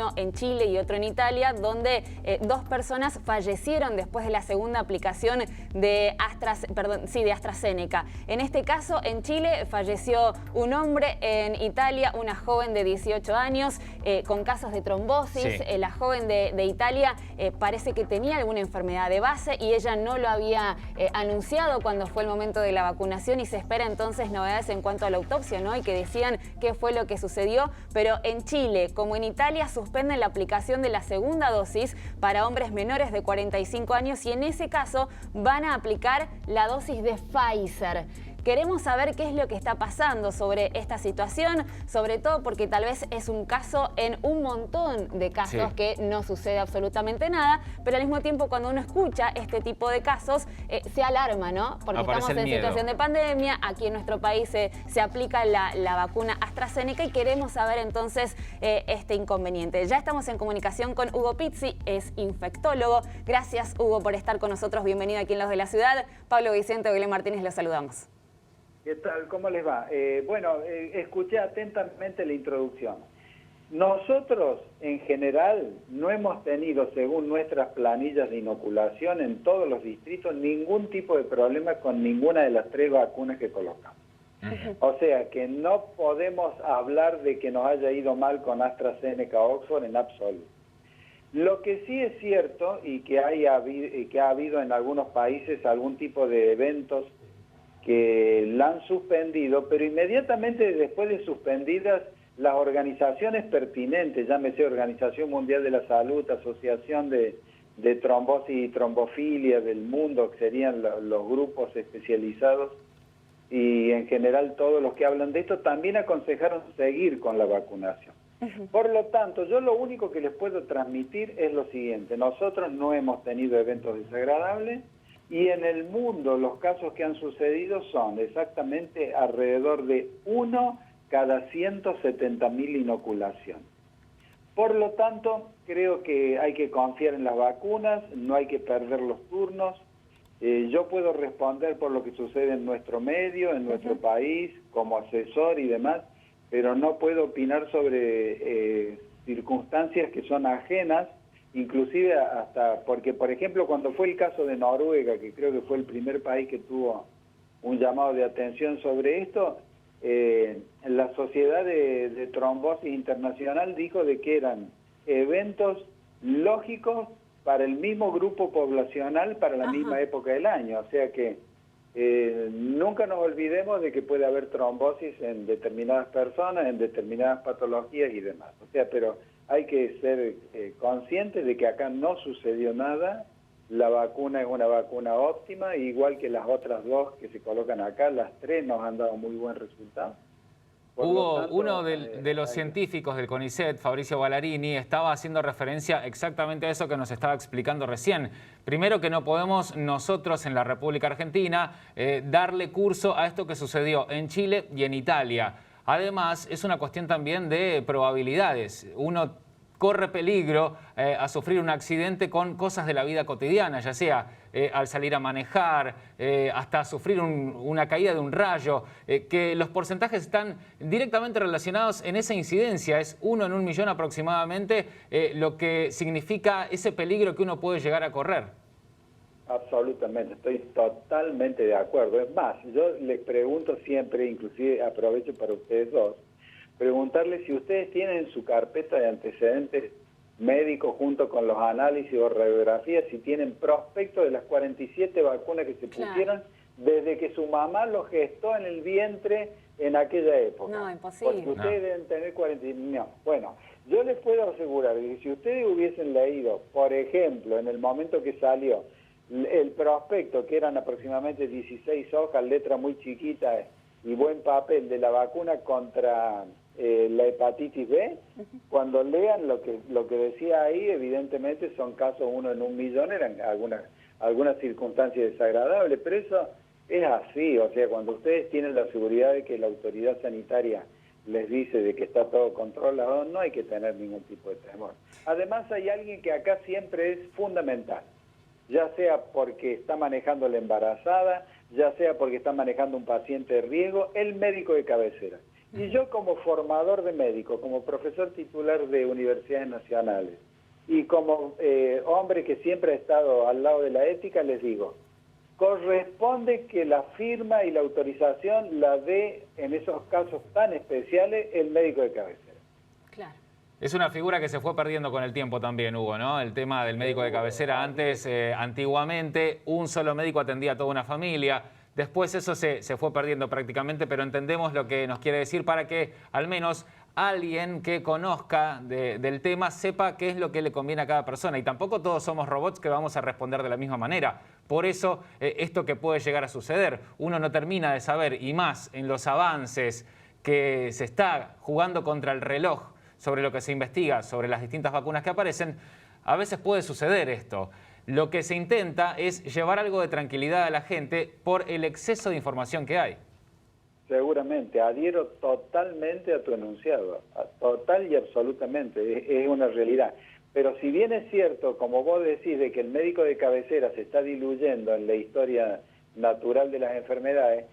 uno en Chile y otro en Italia, donde dos personas fallecieron después de la segunda aplicación de AstraZeneca. En este caso, en Chile falleció un hombre, en Italia una joven de 18 años con casos de trombosis. Sí. La joven de Italia parece que tenía alguna enfermedad de base y ella no lo había anunciado cuando fue el momento de la vacunación, y se espera entonces novedades en cuanto a la autopsia, ¿no? Y que decían qué fue lo que sucedió. Pero en Chile, como en Italia, suspenden la aplicación de la segunda dosis para hombres menores de 45 años y en ese caso van a aplicar la dosis de Pfizer. Queremos saber qué es lo que está pasando sobre esta situación, sobre todo porque tal vez es un caso en un montón de casos que no sucede absolutamente nada, pero al mismo tiempo cuando uno escucha este tipo de casos se alarma, ¿no? Porque Aparece estamos en situación de pandemia, aquí en nuestro país se aplica la vacuna AstraZeneca y queremos saber entonces este inconveniente. Ya estamos en comunicación con Hugo Pizzi, es infectólogo. Gracias, Hugo, por estar con nosotros. Bienvenido aquí en Los de la Ciudad. Pablo Vicente, Belén Martínez, los saludamos. ¿Qué tal? ¿Cómo les va? Escuché atentamente la introducción. Nosotros, en general, no hemos tenido, según nuestras planillas de inoculación en todos los distritos, ningún tipo de problema con ninguna de las 3 vacunas que colocamos. O sea, que no podemos hablar de que nos haya ido mal con AstraZeneca o Oxford en absoluto. Lo que sí es cierto, y que ha habido en algunos países algún tipo de eventos que la han suspendido, pero inmediatamente después de suspendidas, las organizaciones pertinentes, llámese Organización Mundial de la Salud, Asociación de Trombosis y Trombofilia del mundo, que serían los grupos especializados, y en general todos los que hablan de esto, también aconsejaron seguir con la vacunación. Por lo tanto, yo lo único que les puedo transmitir es lo siguiente: nosotros no hemos tenido eventos desagradables, y en el mundo los casos que han sucedido son exactamente alrededor de 1 cada 170.000 inoculaciones. Por lo tanto, creo que hay que confiar en las vacunas, no hay que perder los turnos. Yo puedo responder por lo que sucede en nuestro medio, en nuestro país, como asesor y demás, pero no puedo opinar sobre circunstancias que son ajenas, inclusive hasta porque, por ejemplo, cuando fue el caso de Noruega, que creo que fue el primer país que tuvo un llamado de atención sobre esto, la Sociedad de Trombosis Internacional dijo de que eran eventos lógicos para el mismo grupo poblacional, para la misma época del año. O sea que nunca nos olvidemos de que puede haber trombosis en determinadas personas, en determinadas patologías y demás. O sea, pero hay que ser conscientes de que acá no sucedió nada. La vacuna es una vacuna óptima, igual que las otras 2 que se colocan acá, las 3 nos han dado muy buen resultado. Hugo, uno de los científicos del CONICET, Fabricio Ballarini, estaba haciendo referencia exactamente a eso que nos estaba explicando recién. Primero, que no podemos nosotros en la República Argentina darle curso a esto que sucedió en Chile y en Italia. Además, es una cuestión también de probabilidades. Uno corre peligro a sufrir un accidente con cosas de la vida cotidiana, ya sea al salir a manejar, hasta sufrir una caída de un rayo, que los porcentajes están directamente relacionados en esa incidencia. Es 1 en 1.000.000 aproximadamente lo que significa ese peligro que uno puede llegar a correr. Absolutamente, estoy totalmente de acuerdo. Es más, yo les pregunto siempre, inclusive aprovecho para ustedes dos, preguntarles si ustedes tienen en su carpeta de antecedentes médicos, junto con los análisis o radiografías, si tienen prospecto de las 47 vacunas que se pusieron desde que su mamá los gestó en el vientre en aquella época. No, imposible. Porque ustedes deben tener 40... No. Bueno, yo les puedo asegurar que si ustedes hubiesen leído, por ejemplo, en el momento que salió el prospecto, que eran aproximadamente 16 hojas, letra muy chiquita y buen papel, de la vacuna contra la hepatitis B, cuando lean lo que decía ahí, evidentemente son casos 1 en 1.000.000, eran algunas circunstancias desagradables, pero eso es así. O sea, cuando ustedes tienen la seguridad de que la autoridad sanitaria les dice de que está todo controlado, no hay que tener ningún tipo de temor. Además, hay alguien que acá siempre es fundamental, ya sea porque está manejando la embarazada, ya sea porque está manejando un paciente de riesgo, el médico de cabecera. Y yo como formador de médicos, como profesor titular de universidades nacionales y como hombre que siempre ha estado al lado de la ética, les digo, corresponde que la firma y la autorización la dé en esos casos tan especiales el médico de cabecera. Claro. Es una figura que se fue perdiendo con el tiempo también, Hugo, ¿no? El tema del médico de cabecera. Antes, antiguamente, un solo médico atendía a toda una familia. Después eso se fue perdiendo prácticamente, pero entendemos lo que nos quiere decir para que al menos alguien que conozca del tema sepa qué es lo que le conviene a cada persona. Y tampoco todos somos robots que vamos a responder de la misma manera. Por eso, esto que puede llegar a suceder, uno no termina de saber, y más en los avances que se está jugando contra el reloj sobre lo que se investiga, sobre las distintas vacunas que aparecen, a veces puede suceder esto. Lo que se intenta es llevar algo de tranquilidad a la gente por el exceso de información que hay. Seguramente, adhiero totalmente a tu enunciado, total y absolutamente, es una realidad. Pero si bien es cierto, como vos decís, de que el médico de cabecera se está diluyendo en la historia natural de las enfermedades,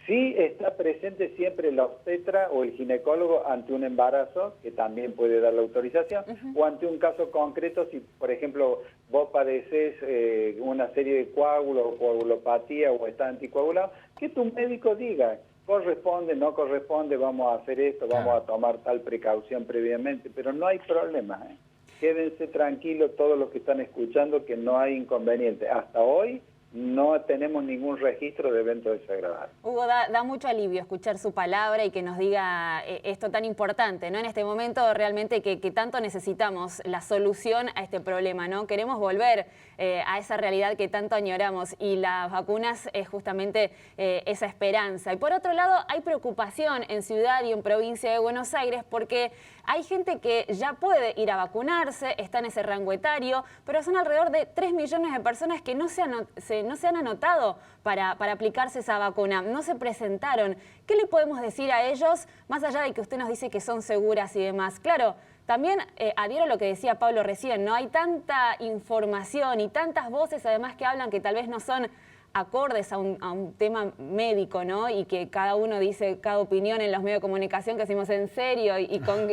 sí está presente siempre el obstetra o el ginecólogo ante un embarazo, que también puede dar la autorización, o ante un caso concreto, si por ejemplo vos padeces una serie de coágulos o coagulopatía o estás anticoagulado, que tu médico diga, corresponde, no corresponde, vamos a hacer esto, vamos a tomar tal precaución previamente, pero no hay problema, ¿eh? Quédense tranquilos todos los que están escuchando que no hay inconveniente. Hasta hoy no tenemos ningún registro de eventos desagradables. Hugo, da mucho alivio escuchar su palabra y que nos diga esto tan importante, ¿no? En este momento realmente que tanto necesitamos la solución a este problema, ¿no? Queremos volver a esa realidad que tanto añoramos y las vacunas es justamente esa esperanza. Y por otro lado, hay preocupación en ciudad y en provincia de Buenos Aires porque hay gente que ya puede ir a vacunarse, está en ese rango etario, pero son alrededor de 3 millones de personas que no se han anotado para aplicarse esa vacuna, no se presentaron. ¿Qué le podemos decir a ellos, más allá de que usted nos dice que son seguras y demás? Claro, también adhiero a lo que decía Pablo recién, ¿no? Hay tanta información y tantas voces además que hablan que tal vez no son acordes a un tema médico, ¿no? Y que cada uno dice cada opinión en los medios de comunicación que hacemos en serio y con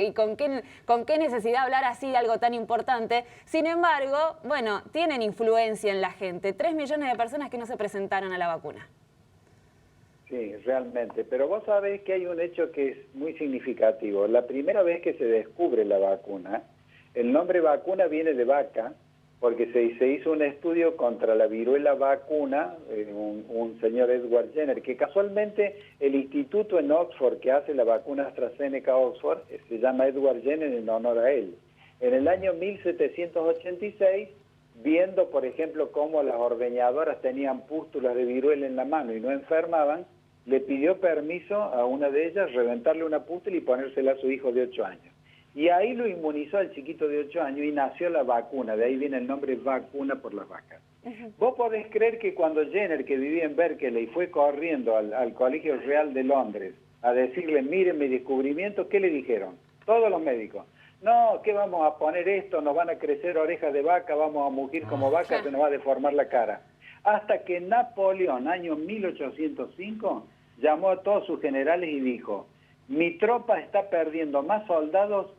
qué necesidad hablar así de algo tan importante. Sin embargo, bueno, tienen influencia en la gente. 3 millones de personas que no se presentaron a la vacuna. Sí, realmente. Pero vos sabés que hay un hecho que es muy significativo. La primera vez que se descubre la vacuna, el nombre vacuna viene de vaca, porque se hizo un estudio contra la viruela vacuna, un señor Edward Jenner, que casualmente el instituto en Oxford que hace la vacuna AstraZeneca Oxford se llama Edward Jenner en honor a él. En el año 1786, viendo por ejemplo cómo las ordeñadoras tenían pústulas de viruela en la mano y no enfermaban, le pidió permiso a una de ellas reventarle una pústula y ponérsela a su hijo de 8 años. Y ahí lo inmunizó al chiquito de 8 años y nació la vacuna, de ahí viene el nombre vacuna por las vacas. Vos podés creer que cuando Jenner, que vivía en Berkeley, fue corriendo al Colegio Real de Londres a decirle, miren mi descubrimiento, ¿qué le dijeron? Todos los médicos. No, ¿qué vamos a poner esto? Nos van a crecer orejas de vaca, vamos a mugir como vaca, se nos va a deformar la cara. Hasta que Napoleón, año 1805, llamó a todos sus generales y dijo, mi tropa está perdiendo más soldados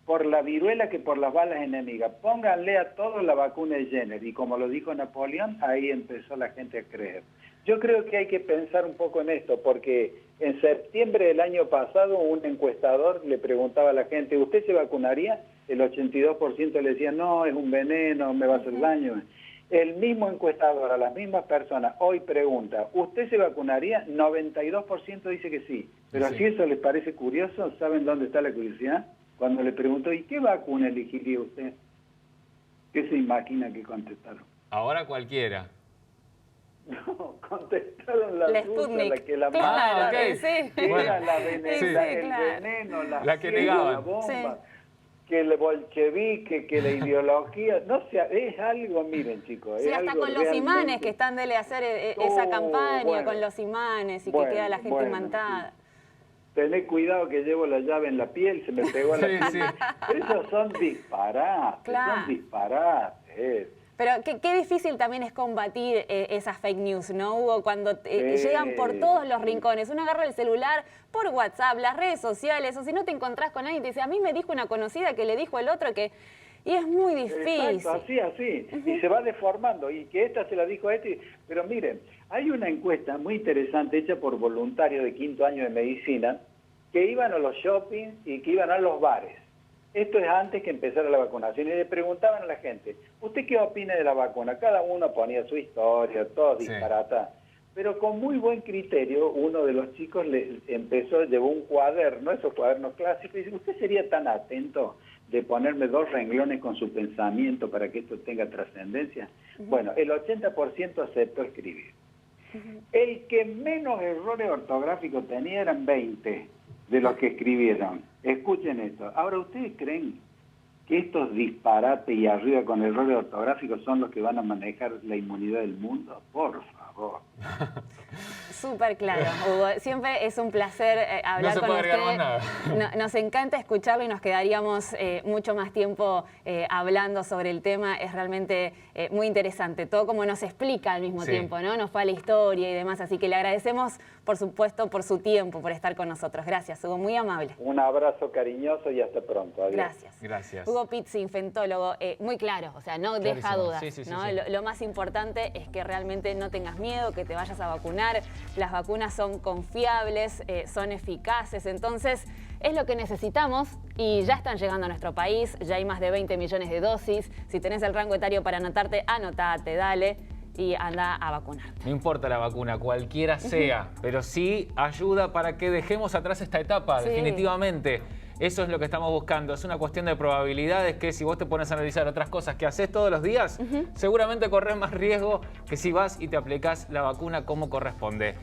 por la viruela que por las balas enemigas. Pónganle a todos la vacuna de Jenner. Y como lo dijo Napoleón, ahí empezó la gente a creer. Yo creo que hay que pensar un poco en esto, porque en septiembre del año pasado un encuestador le preguntaba a la gente, ¿usted se vacunaría? El 82% le decía, no, es un veneno, me va a hacer daño. El mismo encuestador a las mismas personas hoy pregunta, ¿usted se vacunaría? 92% dice que sí. Pero sí. si eso les parece curioso, ¿saben dónde está la curiosidad? Cuando le preguntó, ¿y qué vacuna elegiría usted? ¿Qué se imagina que contestaron? Ahora cualquiera. No, contestaron la rusa, la que la claro, okay. Sí. Que Bueno, era la veneno, sí. el Claro. veneno, La que ciega, negaban. la bomba, Sí. que el bolchevique, que la ideología, no sé, es algo, miren chicos, Sí, es hasta algo con los realmente... imanes que están de hacer esa campaña, bueno. con los imanes y Bueno, que queda la gente bueno, imantada. sí. Tened cuidado que llevo la llave en la piel, se me pegó a la piel. Sí. Esos son disparates, Claro. son disparates. Pero qué difícil también es combatir esas fake news, ¿no, Hugo? Cuando llegan por todos los rincones. Uno agarra el celular por WhatsApp, las redes sociales, o si no te encontrás con alguien y te dice, a mí me dijo una conocida que le dijo el otro que... Y es muy difícil. Exacto, así. Y se va deformando. Y que esta se la dijo a este. Pero miren, hay una encuesta muy interesante hecha por voluntarios de 5º año de medicina que iban a los shoppings y que iban a los bares. Esto es antes que empezara la vacunación. Y le preguntaban a la gente, ¿usted qué opina de la vacuna? Cada uno ponía su historia, todo disparata. Pero con muy buen criterio, uno de los chicos llevó un cuaderno, esos cuadernos clásicos, y dice, ¿usted sería tan atento de ponerme 2 renglones con su pensamiento para que esto tenga trascendencia? Bueno, el 80% aceptó escribir. El que menos errores ortográficos tenía eran 20 de los que escribieron. Escuchen esto. Ahora, ¿ustedes creen que estos disparates y arriba con errores ortográficos son los que van a manejar la inmunidad del mundo? Por favor. Súper claro, Hugo. Siempre es un placer hablar con usted. Más nada. Nos encanta escucharlo y nos quedaríamos mucho más tiempo hablando sobre el tema. Es realmente muy interesante. Todo como nos explica al mismo tiempo, ¿no? Nos fue a la historia y demás. Así que le agradecemos, por supuesto, por su tiempo, por estar con nosotros. Gracias, Hugo. Muy amable. Un abrazo cariñoso y hasta pronto. Adiós. Gracias. Hugo Pizzi, infectólogo, muy claro. O sea, no deja dudas. ¿No? Lo más importante es que realmente no tengas miedo, que te vayas a vacunar. Las vacunas son confiables, son eficaces, entonces es lo que necesitamos y ya están llegando a nuestro país, ya hay más de 20 millones de dosis. Si tenés el rango etario para anotarte, anotate, dale y anda a vacunar. No importa la vacuna, cualquiera sea, pero sí ayuda para que dejemos atrás esta etapa, definitivamente. Eso es lo que estamos buscando. Es una cuestión de probabilidades que si vos te pones a analizar otras cosas que haces todos los días, seguramente corres más riesgo que si vas y te aplicás la vacuna como corresponde.